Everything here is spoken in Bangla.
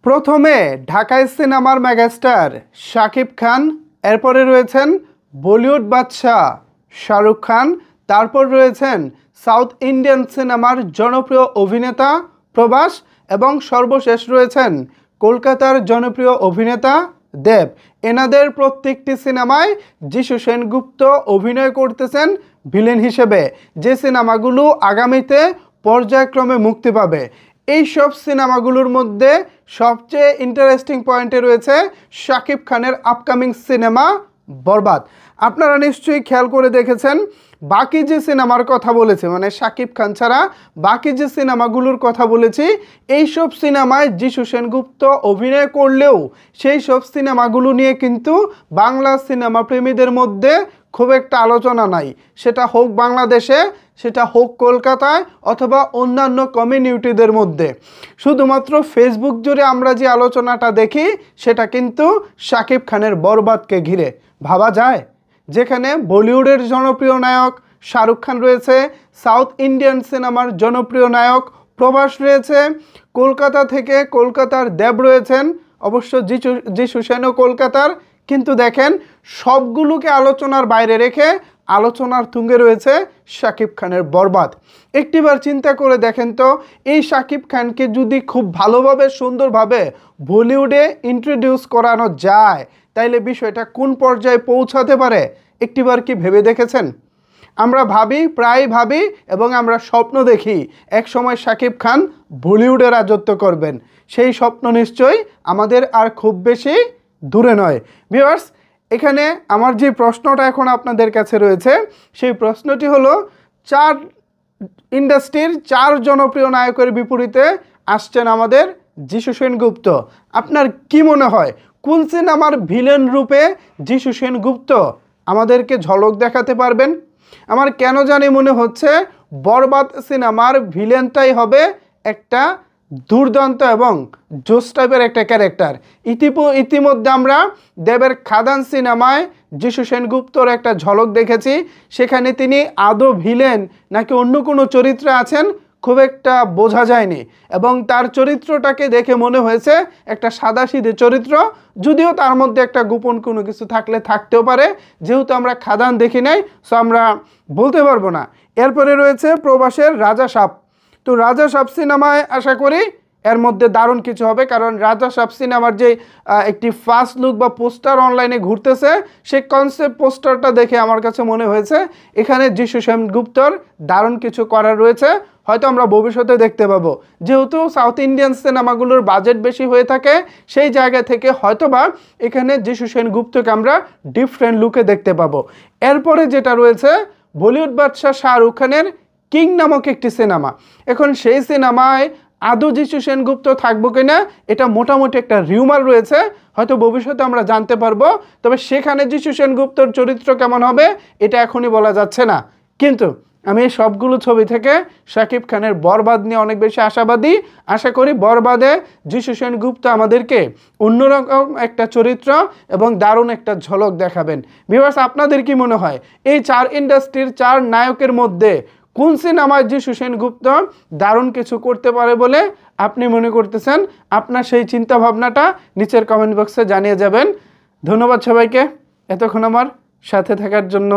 প্রথমে ঢাকাই সিনেমার মেগাস্টার শাকিব খান, এরপরে রয়েছেন বলিউড বাদশাহ শাহরুখ খান, তারপর রয়েছেন সাউথ ইন্ডিয়ান সিনেমার জনপ্রিয় অভিনেতা প্রভাস এবং সর্বশেষ রয়েছেন কলকাতার জনপ্রিয় অভিনেতা দেব। এনাদের প্রত্যেকটি সিনেমায় যিশু সেনগুপ্ত অভিনয় করতেছেন ভিলেন হিসেবে, যে সিনেমাগুলো আগামীতে পর্যায়ক্রমে মুক্তি পাবে। এই সব সিনেমাগুলোর মধ্যে সবচেয়ে ইন্টারেস্টিং পয়েন্টে রয়েছে শাকিব খানের আপকামিং সিনেমা বরবাদ। আপনারা নিশ্চয়ই খেয়াল করে দেখেছেন বাকি যে সিনেমার কথা বলেছে, মানে শাকিব খান ছাড়া বাকি যে সিনেমাগুলোর কথা বলেছি, এই সব সিনেমায় যিশু সেনগুপ্ত অভিনয় করলেও সেই সব সিনেমাগুলো নিয়ে কিন্তু বাংলা সিনেমা প্রেমীদের মধ্যে খুব একটা আলোচনা নাই। সেটা হোক বাংলাদেশে, সেটা হোক কলকাতায় অথবা অন্যান্য কমিউনিটিদের মধ্যে। শুধুমাত্র ফেসবুক জুড়ে আমরা যে আলোচনাটা দেখি সেটা কিন্তু শাকিব খানের বরবাদকে ঘিরে। ভাবা যায় যেখানে বলিউডের জনপ্রিয় নায়ক শাহরুখ খান রয়েছে, সাউথ ইন্ডিয়ান সিনেমার জনপ্রিয় নায়ক প্রভাস রয়েছে, কলকাতা থেকে কলকাতার দেব রয়েছেন, অবশ্য যিশু সেনও কলকাতার, কিন্তু দেখেন সবগুলোকে আলোচনার বাইরে রেখে আলোচনার তুঙ্গে রয়েছে শাকিব খানের বরবাদ। একটিবার চিন্তা করে দেখেন তো, এই শাকিব খানকে যদি খুব ভালোভাবে সুন্দরভাবে বলিউডে ইন্ট্রোডিউস করানো যায় তাইলে বিষয়টা কোন পর্যায়ে পৌঁছাতে পারে একটিবার কি ভেবে দেখেছেন? আমরা ভাবি, প্রায় ভাবি এবং আমরা স্বপ্ন দেখি একসময় শাকিব খান বলিউডে রাজত্ব করবেন। সেই স্বপ্ন নিশ্চয়ই আমাদের আর খুব বেশি দূরে নয়। ভিউয়ার্স, এখানে আমার যে প্রশ্নটা এখন আপনাদের কাছে রয়েছে সেই প্রশ্নটি হলো, চার ইন্ডাস্ট্রির চার জনপ্রিয় নায়কের বিপরীতে আসছেন আমাদের যিশু সেনগুপ্ত। আপনার কি মনে হয় কোন সিনেমার ভিলেন রূপে যিশু সেনগুপ্ত আমাদেরকে ঝলক দেখাতে পারবেন? আমার কেন জানি মনে হচ্ছে বরবাদ সিনেমার ভিলেনটাই হবে একটা দুর্দান্ত এবং জোস টাইপের একটা ক্যারেক্টার। ইতিমধ্যে আমরা দেবের খাদান সিনেমায় যিশু সেনগুপ্তর একটা ঝলক দেখেছি। সেখানে তিনি আদৌ ভিলেন নাকি অন্য কোনো চরিত্রে আছেন খুব একটা বোঝা যায়নি, এবং তার চরিত্রটাকে দেখে মনে হয়েছে একটা সাদাসিধে চরিত্র, যদিও তার মধ্যে একটা গোপন কোনো কিছু থাকতেও পারে, যেহেতু আমরা খাদান দেখি নাই সো আমরা বলতে পারবো না। এরপরে রয়েছে প্রবাসের রাজা সাপ। তো রাজা সাপ সিনেমায় আশা করি এর মধ্যে দারুণ কিছু হবে, কারণ রাজা সাপ সিনেমার যে একটি ফার্স্ট লুক বা পোস্টার অনলাইনে ঘুরতেছে, সেই কনসেপ্ট পোস্টারটা দেখে আমার কাছে মনে হয়েছে এখানে যিশু সেনগুপ্তর দারুণ কিছু করার রয়েছে, হয়তো আমরা ভবিষ্যতে দেখতে পাবো। যেহেতু সাউথ ইন্ডিয়ান সিনেমাগুলোর বাজেট বেশি হয়ে থাকে, সেই জায়গা থেকে হয়তোবা এখানে যিশু সেনগুপ্তকে আমরা ডিফারেন্ট লুকে দেখতে পাবো। এরপরে যেটা রয়েছে বলিউড বাদশাহ শাহরুখ খানের কিং নামক একটি সিনেমা। এখন সেই সিনেমায় আদৌ যিশু সেনগুপ্ত থাকবো কিনা এটা মোটামুটি একটা রিউমার রয়েছে, হয়তো ভবিষ্যতে আমরা জানতে পারবো। তবে সেখানে যিশু সেনগুপ্তর চরিত্র কেমন হবে এটা এখনই বলা যাচ্ছে না। কিন্তু আমি এই সবগুলো ছবি থেকে শাকিব খানের বরবাদ নিয়ে অনেক বেশি আশাবাদী। আশা করি বরবাদে যিশু সেনগুপ্ত আমাদেরকে অন্যরকম একটা চরিত্র এবং দারুণ একটা ঝলক দেখাবেন। ভিউয়ার্স, আপনাদের কি মনে হয় এই চার ইন্ডাস্ট্রির চার নায়কের মধ্যে কোন সিনেমায় যিশু সেনগুপ্ত দারুণ কিছু করতে পারে বলে আপনি মনে করতেছেন? আপনার সেই চিন্তা ভাবনাটা নিচের কমেন্ট বক্সে জানিয়ে যাবেন। ধন্যবাদ সবাইকে এতক্ষণ আমার সাথে থাকার জন্য।